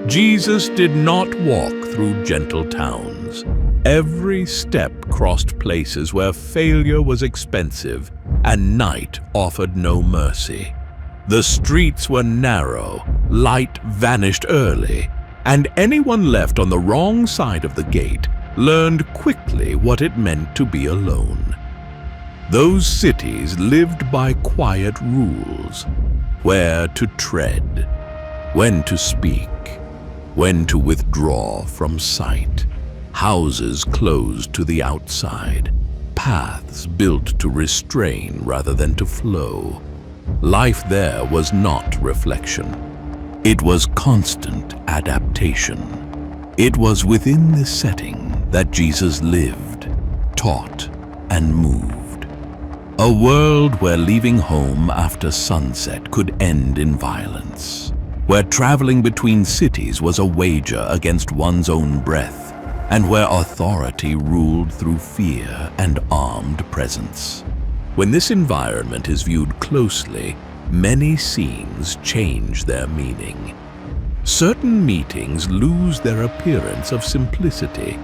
Jesus did not walk through gentle towns. Every step crossed places where failure was expensive and night offered no mercy. The streets were narrow, light vanished early, and anyone left on the wrong side of the gate learned quickly what it meant to be alone. Those cities lived by quiet rules: where to tread, when to speak, when to withdraw from sight. Houses closed to the outside, paths built to restrain rather than to flow. Life there was not reflection. It was constant adaptation. It was within this setting that Jesus lived, taught, and moved. A world where leaving home after sunset could end in violence, where traveling between cities was a wager against one's own breath, and where authority ruled through fear and armed presence. When this environment is viewed closely, many scenes change their meaning. Certain meetings lose their appearance of simplicity.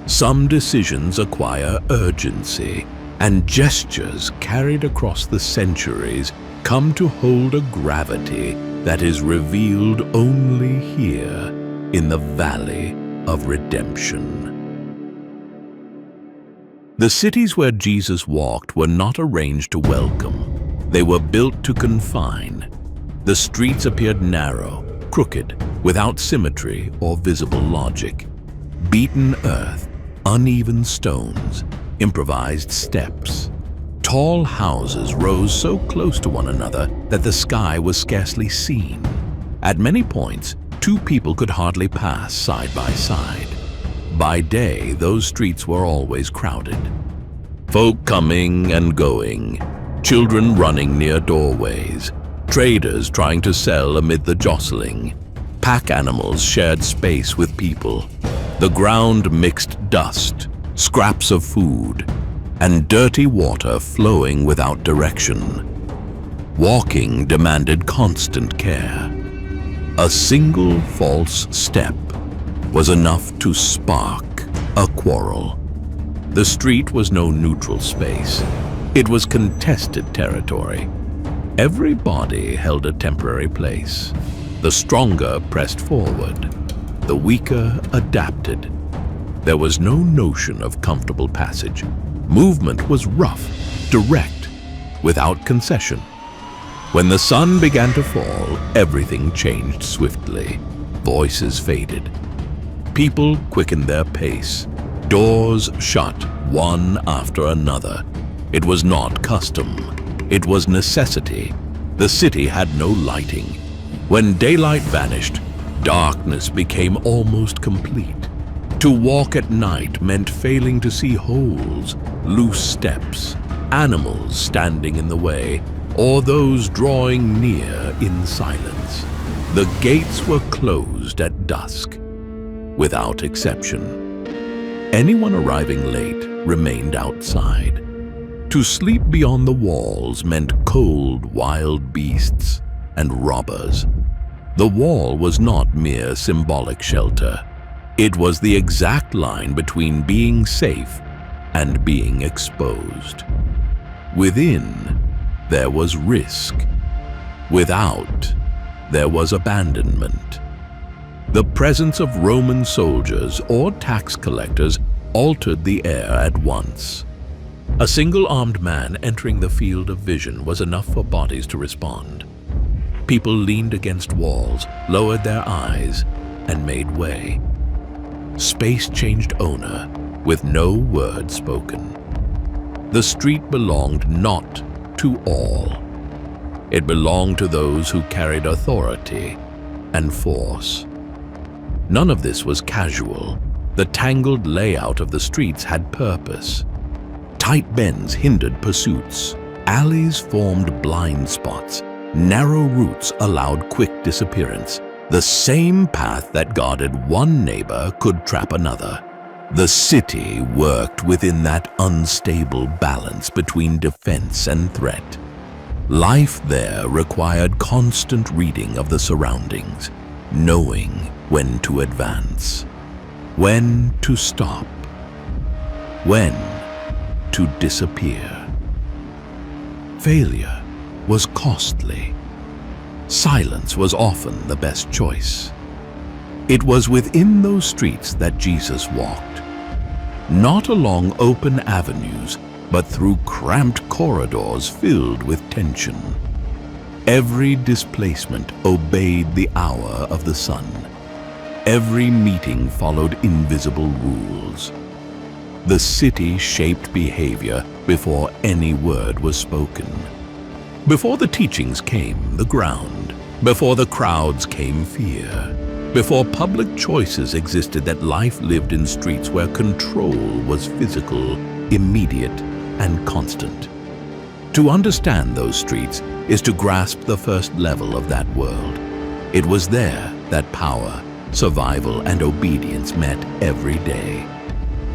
Some decisions acquire urgency, and gestures carried across the centuries come to hold a gravity that is revealed only here in the Valley of Redemption. The cities where Jesus walked were not arranged to welcome. They were built to confine. The streets appeared narrow, crooked, without symmetry or visible logic. Beaten earth, uneven stones, improvised steps. Tall houses rose so close to one another that the sky was scarcely seen. At many points, two people could hardly pass side by side. By day, those streets were always crowded. Folk coming and going, children running near doorways, traders trying to sell amid the jostling. Pack animals shared space with people. The ground mixed dust, scraps of food, and dirty water flowing without direction. Walking demanded constant care. A single false step was enough to spark a quarrel. The street was no neutral space. It was contested territory. Every body held a temporary place. The stronger pressed forward. The weaker adapted. There was no notion of comfortable passage. Movement was rough, direct, without concession. When the sun began to fall, everything changed swiftly. Voices faded. People quickened their pace. Doors shut, one after another. It was not custom. It was necessity. The city had no lighting. When daylight vanished, darkness became almost complete. To walk at night meant failing to see holes, loose steps, animals standing in the way, or those drawing near in silence. The gates were closed at dusk, without exception. Anyone arriving late remained outside. To sleep beyond the walls meant cold, wild beasts and robbers. The wall was not mere symbolic shelter. It was the exact line between being safe and being exposed. Within, there was risk. Without, there was abandonment. The presence of Roman soldiers or tax collectors altered the air at once. A single armed man entering the field of vision was enough for bodies to respond. People leaned against walls, lowered their eyes, and made way. Space changed owner with no word spoken. The street belonged not to all. It belonged to those who carried authority and force. None of this was casual. The tangled layout of the streets had purpose. Tight bends hindered pursuits. Alleys formed blind spots. Narrow routes allowed quick disappearance. The same path that guarded one neighbor could trap another. The city worked within that unstable balance between defense and threat. Life there required constant reading of the surroundings. knowing when to advance, when to stop, when to disappear. Failure was costly. Silence was often the best choice. It was within those streets that Jesus walked, not along open avenues, but through cramped corridors filled with tension. Every displacement obeyed the hour of the sun. Every meeting followed invisible rules. The city shaped behavior before any word was spoken. Before the teachings came the ground. Before the crowds came fear. Before public choices existed, that life lived in streets where control was physical, immediate, and constant. To understand those streets is to grasp the first level of that world. It was there that power, survival, and obedience met every day.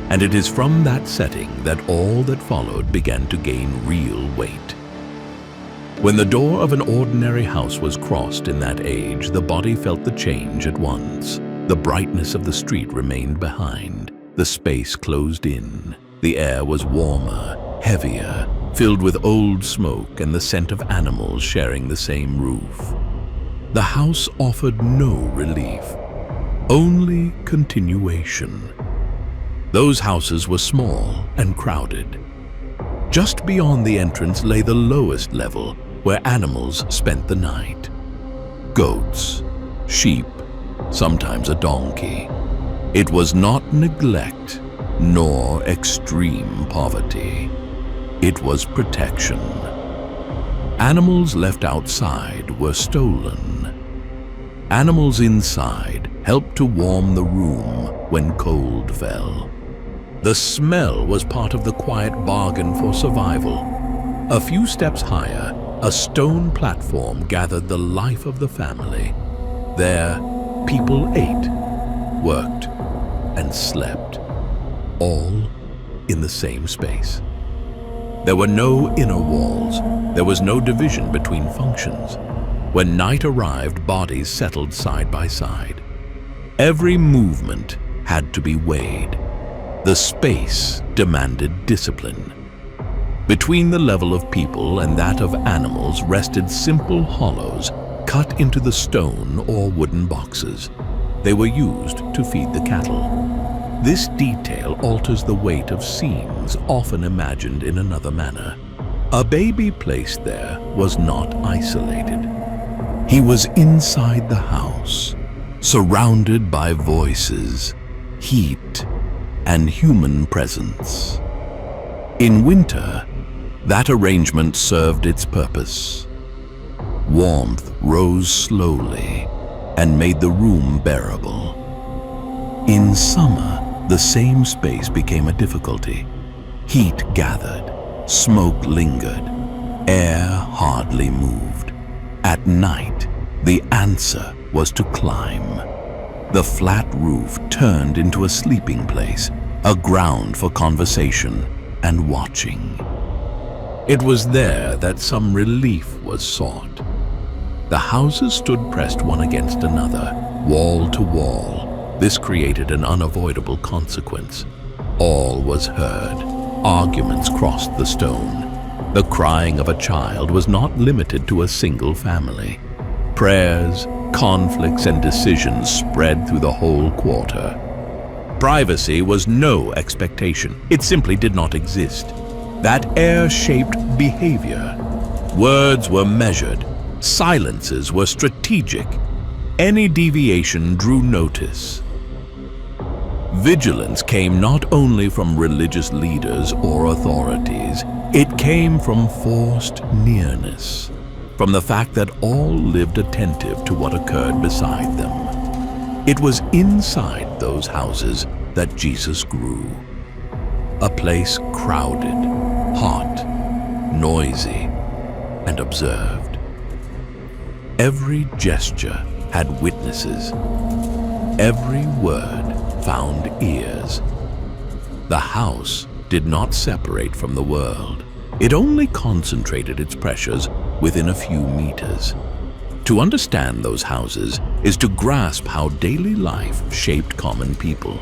And it is from that setting that all that followed began to gain real weight. When the door of an ordinary house was crossed in that age, the body felt the change at once. The brightness of the street remained behind. The space closed in. The air was warmer, heavier, filled with old smoke and the scent of animals sharing the same roof. The house offered no relief, only continuation. Those houses were small and crowded. Just beyond the entrance lay the lowest level, where animals spent the night. Goats, sheep, sometimes a donkey. It was not neglect, nor extreme poverty. It was protection. Animals left outside were stolen. Animals inside helped to warm the room when cold fell. The smell was part of the quiet bargain for survival. A few steps higher, a stone platform gathered the life of the family. There, people ate, worked, and slept, all in the same space. There were no inner walls. There was no division between functions. When night arrived, bodies settled side by side. Every movement had to be weighed. The space demanded discipline. Between the level of people and that of animals rested simple hollows cut into the stone or wooden boxes. They were used to feed the cattle. This detail alters the weight of scenes often imagined in another manner. A baby placed there was not isolated. He was inside the house, surrounded by voices, heat, and human presence. In winter, that arrangement served its purpose. Warmth rose slowly and made the room bearable. In summer, the same space became a difficulty. Heat gathered, smoke lingered, air hardly moved. At night, the answer was to climb. The flat roof turned into a sleeping place, a ground for conversation and watching. It was there that some relief was sought. The houses stood pressed one against another, wall to wall. This created an unavoidable consequence. All was heard. Arguments crossed the stone. The crying of a child was not limited to a single family. Prayers, conflicts, and decisions spread through the whole quarter. Privacy was no expectation. It simply did not exist. That air shaped behavior. Words were measured. Silences were strategic. Any deviation drew notice. Vigilance came not only from religious leaders or authorities, it came from forced nearness, from the fact that all lived attentive to what occurred beside them. It was inside those houses that Jesus grew. A place crowded, hot, noisy, and observed. Every gesture had witnesses. Every word found ears. The house did not separate from the world. It only concentrated its pressures within a few meters. To understand those houses is to grasp how daily life shaped common people.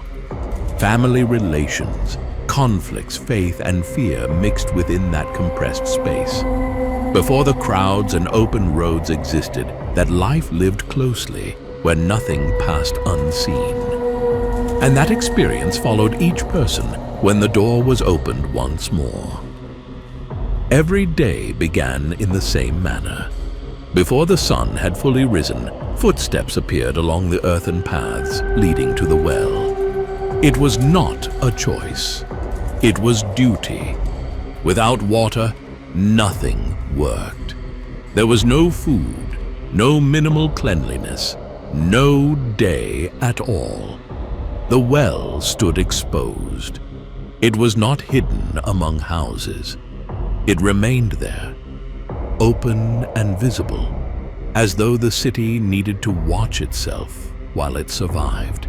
Family relations, conflicts, faith, and fear mixed within that compressed space. Before the crowds and open roads existed, that life lived closely, where nothing passed unseen. And that experience followed each person when the door was opened once more. Every day began in the same manner. Before the sun had fully risen, footsteps appeared along the earthen paths leading to the well. It was not a choice. It was duty. Without water, nothing worked. There was no food, no minimal cleanliness, no day at all. The well stood exposed. It was not hidden among houses. It remained there, open and visible, as though the city needed to watch itself while it survived.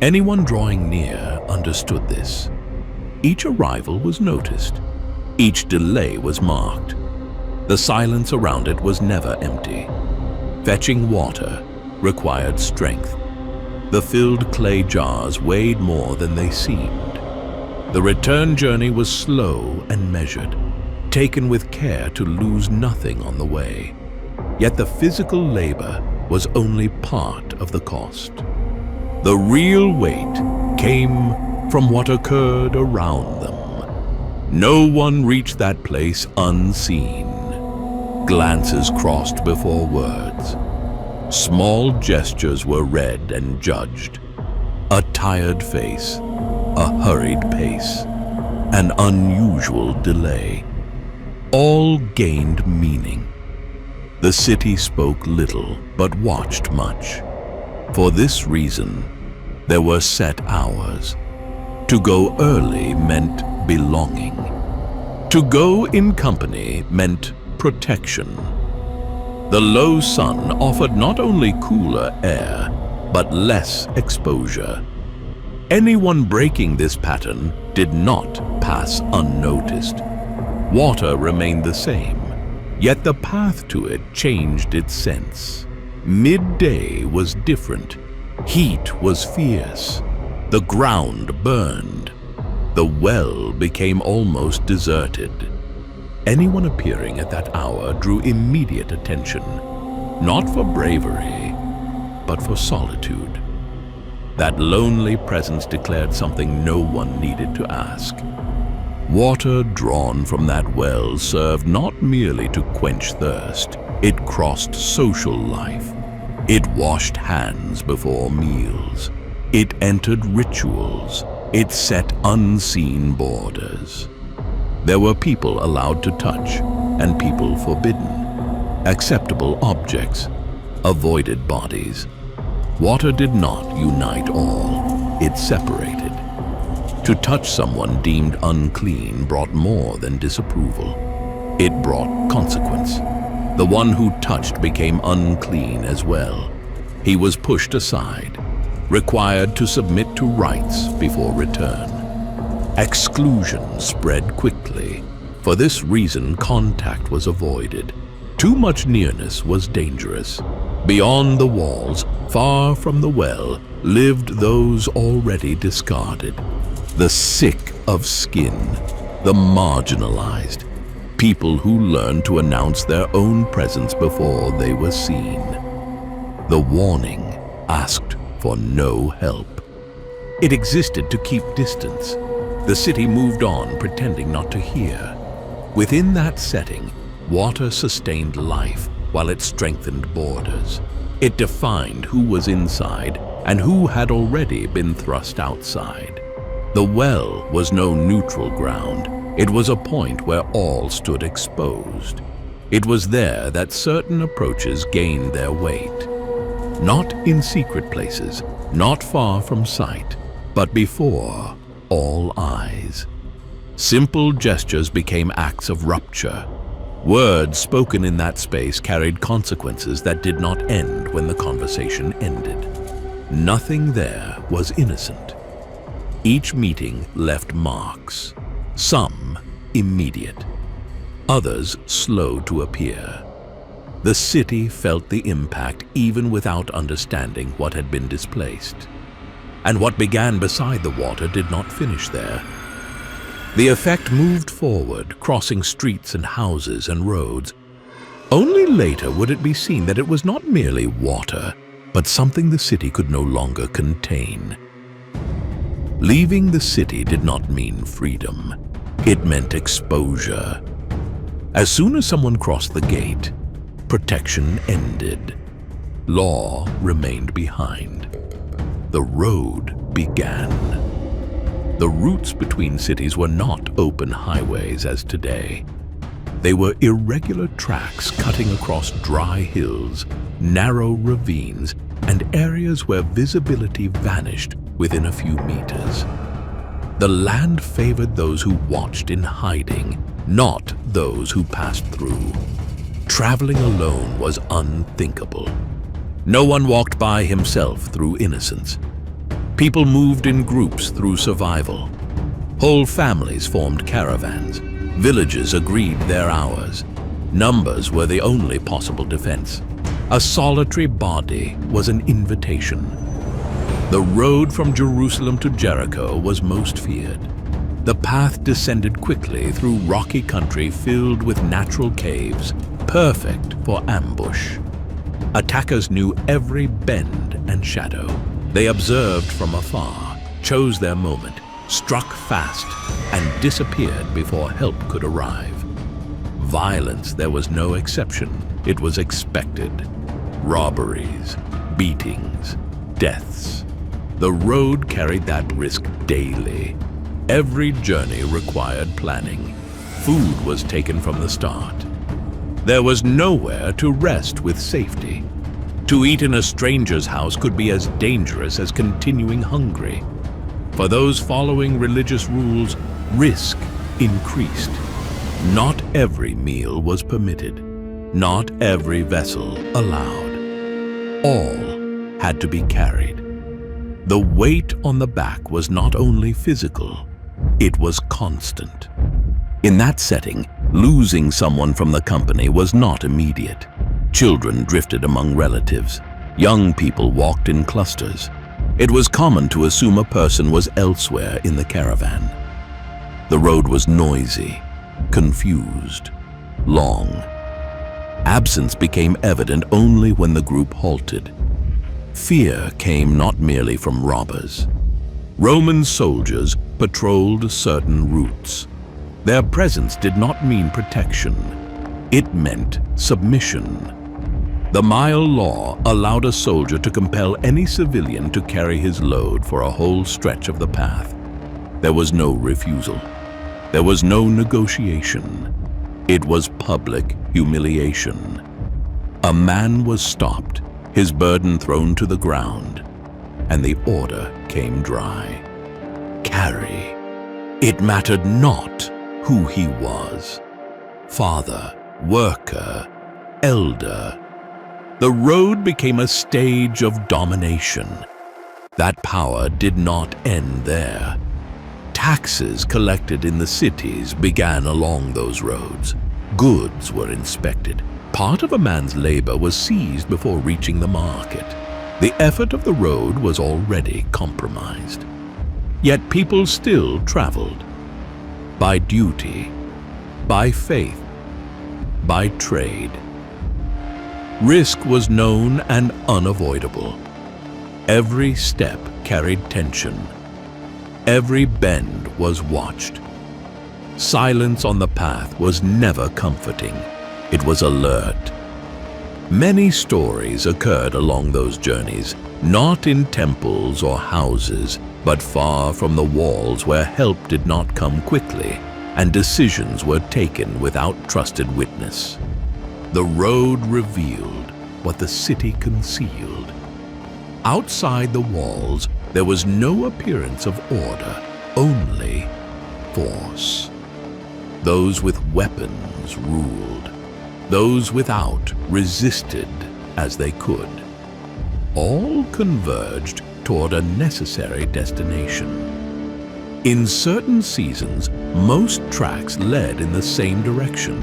Anyone drawing near understood this. Each arrival was noticed. Each delay was marked. The silence around it was never empty. Fetching water required strength. The filled clay jars weighed more than they seemed. The return journey was slow and measured, taken with care to lose nothing on the way. Yet the physical labor was only part of the cost. The real weight came from what occurred around them. No one reached that place unseen. Glances crossed before words. Small gestures were read and judged. A tired face, a hurried pace, an unusual delay. All gained meaning. The city spoke little but watched much. For this reason, there were set hours. To go early meant belonging. To go in company meant protection. The low sun offered not only cooler air, but less exposure. Anyone breaking this pattern did not pass unnoticed. Water remained the same, yet the path to it changed its sense. Midday was different. Heat was fierce. The ground burned. The well became almost deserted. Anyone appearing at that hour drew immediate attention, not for bravery, but for solitude. That lonely presence declared something no one needed to ask. Water drawn from that well served not merely to quench thirst, it crossed social life. It washed hands before meals. It entered rituals. It set unseen borders. There were people allowed to touch and people forbidden. Acceptable objects, avoided bodies. Water did not unite all. It separated. To touch someone deemed unclean brought more than disapproval. It brought consequence. The one who touched became unclean as well. He was pushed aside, required to submit to rites before return. Exclusion spread quickly. For this reason, contact was avoided. Too much nearness was dangerous. Beyond the walls, far from the well, lived those already discarded. The sick of skin, the marginalized, people who learned to announce their own presence before they were seen. The warning asked for no help. It existed to keep distance. The city moved on, pretending not to hear. Within that setting, water sustained life while it strengthened borders. It defined who was inside and who had already been thrust outside. The well was no neutral ground. It was a point where all stood exposed. It was there that certain approaches gained their weight. Not in secret places, not far from sight, but before all eyes. Simple gestures became acts of rupture. Words spoken in that space carried consequences that did not end when the conversation ended. Nothing there was innocent. Each meeting left marks, some immediate, others slow to appear. The city felt the impact even without understanding what had been displaced. And what began beside the water did not finish there. The effect moved forward, crossing streets and houses and roads. Only later would it be seen that it was not merely water, but something the city could no longer contain. Leaving the city did not mean freedom. It meant exposure. As soon as someone crossed the gate, protection ended. Law remained behind. The road began. The routes between cities were not open highways as today. They were irregular tracks cutting across dry hills, narrow ravines, and areas where visibility vanished within a few meters. The land favored those who watched in hiding, not those who passed through. Traveling alone was unthinkable. No one walked by himself through innocence. People moved in groups through survival. Whole families formed caravans. Villages agreed their hours. Numbers were the only possible defense. A solitary body was an invitation. The road from Jerusalem to Jericho was most feared. The path descended quickly through rocky country filled with natural caves, perfect for ambush. Attackers knew every bend and shadow. They observed from afar, chose their moment, struck fast, and disappeared before help could arrive. Violence, there was no exception. It was expected. Robberies, beatings, deaths. The road carried that risk daily. Every journey required planning. Food was taken from the start. There was nowhere to rest with safety. To eat in a stranger's house could be as dangerous as continuing hungry. For those following religious rules, risk increased. Not every meal was permitted. Not every vessel allowed. All had to be carried. The weight on the back was not only physical, it was constant. In that setting, losing someone from the company was not immediate. Children drifted among relatives. Young people walked in clusters. It was common to assume a person was elsewhere in the caravan. The road was noisy, confused, long. Absence became evident only when the group halted. Fear came not merely from robbers. Roman soldiers patrolled certain routes. Their presence did not mean protection. It meant submission. The mile law allowed a soldier to compel any civilian to carry his load for a whole stretch of the path. There was no refusal. There was no negotiation. It was public humiliation. A man was stopped, his burden thrown to the ground, and the order came dry. Carry. It mattered not who he was. Father, worker, elder. The road became a stage of domination. That power did not end there. Taxes collected in the cities began along those roads. Goods were inspected. Part of a man's labor was seized before reaching the market. The effort of the road was already compromised. Yet people still traveled. By duty, by faith, by trade. Risk was known and unavoidable. Every step carried tension. Every bend was watched. Silence on the path was never comforting. It was alert. Many stories occurred along those journeys, not in temples or houses, but far from the walls where help did not come quickly and decisions were taken without trusted witness. The road revealed what the city concealed. Outside the walls, there was no appearance of order, only force. Those with weapons ruled. Those without resisted as they could. All converged toward a necessary destination. In certain seasons, most tracks led in the same direction,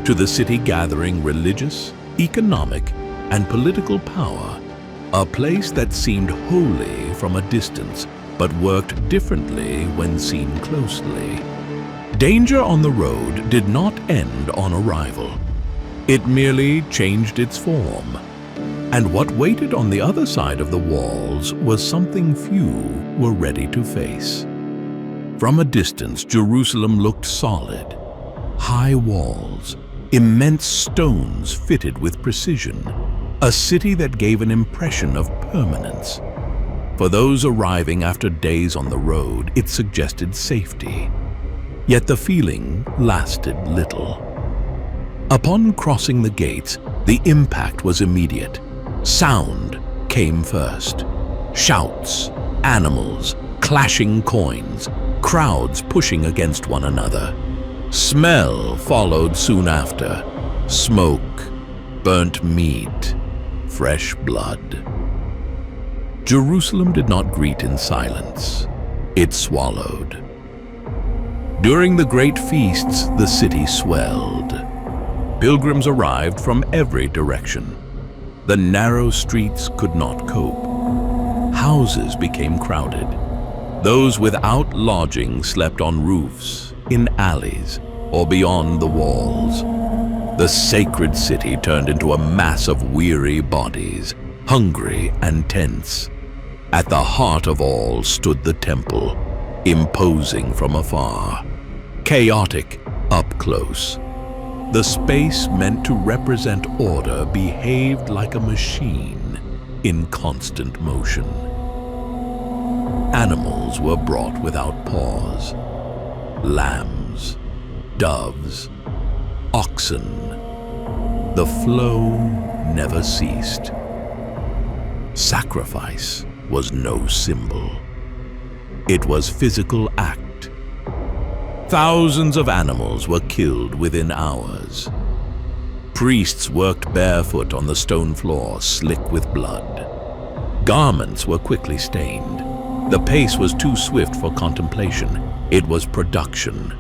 to the city gathering religious, economic, and political power, a place that seemed holy from a distance but worked differently when seen closely. Danger on the road did not end on arrival. It merely changed its form. And what waited on the other side of the walls was something few were ready to face. From a distance, Jerusalem looked solid. High walls, immense stones fitted with precision, a city that gave an impression of permanence. For those arriving after days on the road, it suggested safety. Yet the feeling lasted little. Upon crossing the gates, the impact was immediate. Sound came first. Shouts, animals, clashing coins, crowds pushing against one another. Smell followed soon after. Smoke, burnt meat, fresh blood. Jerusalem did not greet in silence. It swallowed. During the great feasts, the city swelled. Pilgrims arrived from every direction. The narrow streets could not cope. Houses became crowded. Those without lodging slept on roofs, in alleys, or beyond the walls. The sacred city turned into a mass of weary bodies, hungry and tense. At the heart of all stood the temple, imposing from afar, chaotic up close. The space meant to represent order behaved like a machine in constant motion. Animals were brought without pause. Lambs, doves, oxen. The flow never ceased. Sacrifice was no symbol. It was physical act. Thousands of animals were killed within hours. Priests worked barefoot on the stone floor, slick with blood. Garments were quickly stained. The pace was too swift for contemplation. It was production.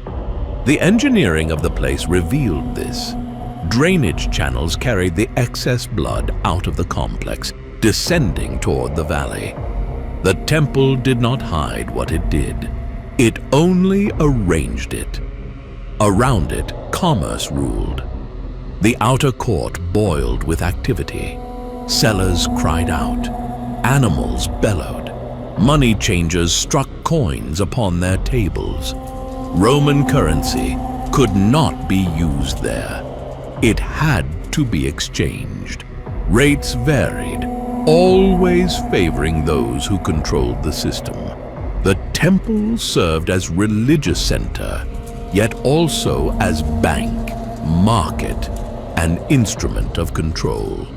The engineering of the place revealed this. Drainage channels carried the excess blood out of the complex, descending toward the valley. The temple did not hide what it did. It only arranged it. Around it, commerce ruled. The outer court boiled with activity. Sellers cried out. Animals bellowed. Money changers struck coins upon their tables. Roman currency could not be used there. It had to be exchanged. Rates varied, always favoring those who controlled the system. The temple served as religious center, yet also as bank, market, and instrument of control.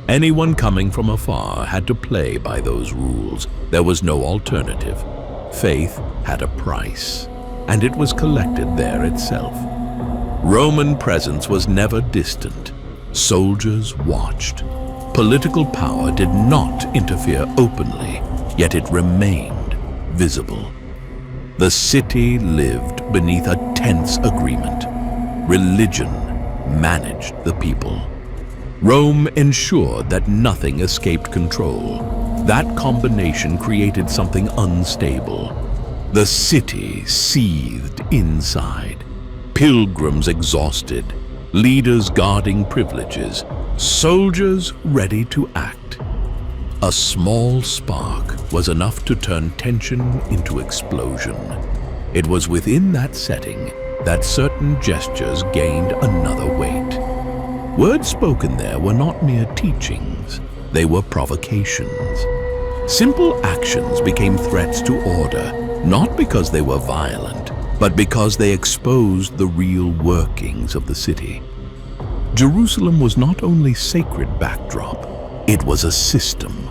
Anyone coming from afar had to play by those rules. There was no alternative. Faith had a price, and it was collected there itself. Roman presence was never distant. Soldiers watched. Political power did not interfere openly, yet it remained visible. The city lived beneath a tense agreement. Religion managed the people. Rome ensured that nothing escaped control. That combination created something unstable. The city seethed inside. Pilgrims exhausted, leaders guarding privileges, soldiers ready to act. A small spark was enough to turn tension into explosion. It was within that setting that certain gestures gained another weight. Words spoken there were not mere teachings, they were provocations. Simple actions became threats to order, not because they were violent, but because they exposed the real workings of the city. Jerusalem was not only sacred backdrop, it was a system.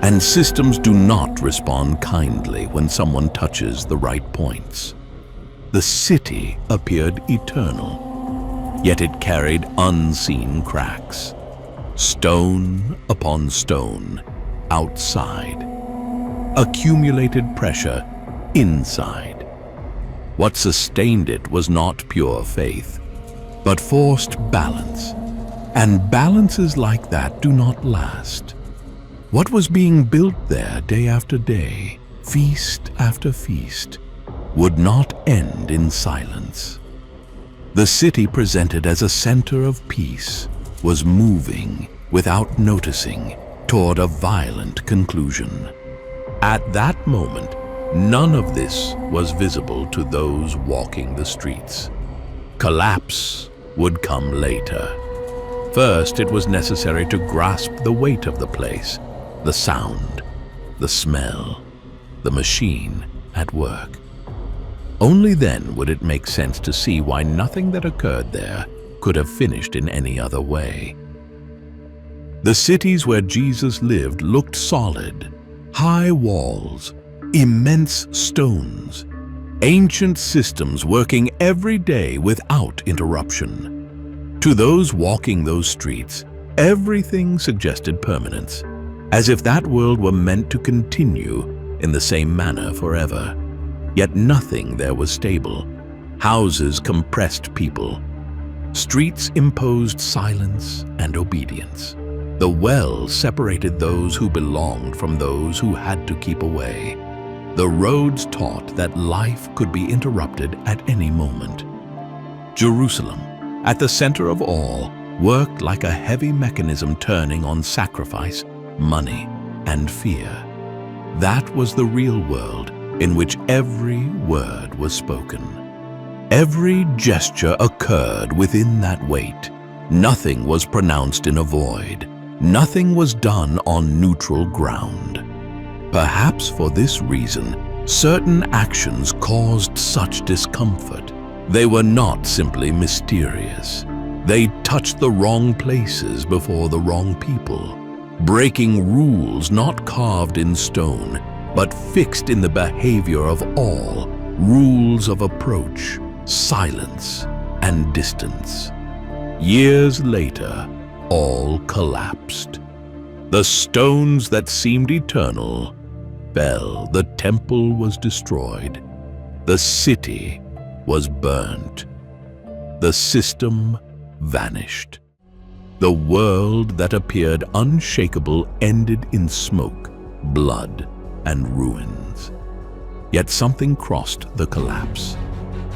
And systems do not respond kindly when someone touches the right points. The city appeared eternal, yet it carried unseen cracks. Stone upon stone, outside. Accumulated pressure, inside. What sustained it was not pure faith, but forced balance. And balances like that do not last. What was being built there day after day, feast after feast, would not end in silence. The city presented as a center of peace was moving without noticing toward a violent conclusion. At that moment, none of this was visible to those walking the streets. Collapse would come later. First, it was necessary to grasp the weight of the place, the sound, the smell, the machine at work. Only then would it make sense to see why nothing that occurred there could have finished in any other way. The cities where Jesus lived looked solid, high walls, immense stones, ancient systems working every day without interruption. To those walking those streets, everything suggested permanence, as if that world were meant to continue in the same manner forever. Yet nothing there was stable. Houses compressed people. Streets imposed silence and obedience. The well separated those who belonged from those who had to keep away. The roads taught that life could be interrupted at any moment. Jerusalem, at the center of all, worked like a heavy mechanism turning on sacrifice, money, and fear. That was the real world in which every word was spoken. Every gesture occurred within that weight. Nothing was pronounced in a void. Nothing was done on neutral ground. Perhaps for this reason, certain actions caused such discomfort. They were not simply mysterious. They touched the wrong places before the wrong people, breaking rules not carved in stone, but fixed in the behavior of all, rules of approach, silence, and distance. Years later, all collapsed. The stones that seemed eternal fell. The temple was destroyed. The city was burnt. The system vanished. The world that appeared unshakable ended in smoke, blood, and ruins. Yet something crossed the collapse.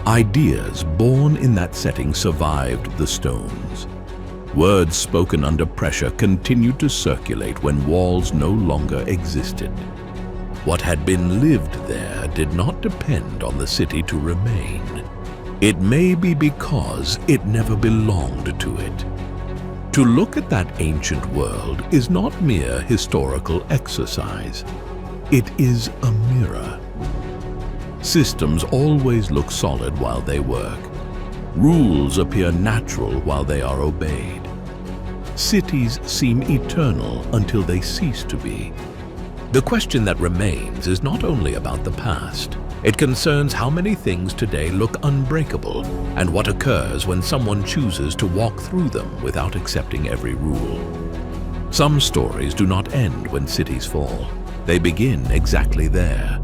Ideas born in that setting survived the stones. Words spoken under pressure continued to circulate when walls no longer existed. What had been lived there did not depend on the city to remain. It may be because it never belonged to it. To look at that ancient world is not mere historical exercise. It is a mirror. Systems always look solid while they work. Rules appear natural while they are obeyed. Cities seem eternal until they cease to be. The question that remains is not only about the past. It concerns how many things today look unbreakable and what occurs when someone chooses to walk through them without accepting every rule. Some stories do not end when cities fall. They begin exactly there,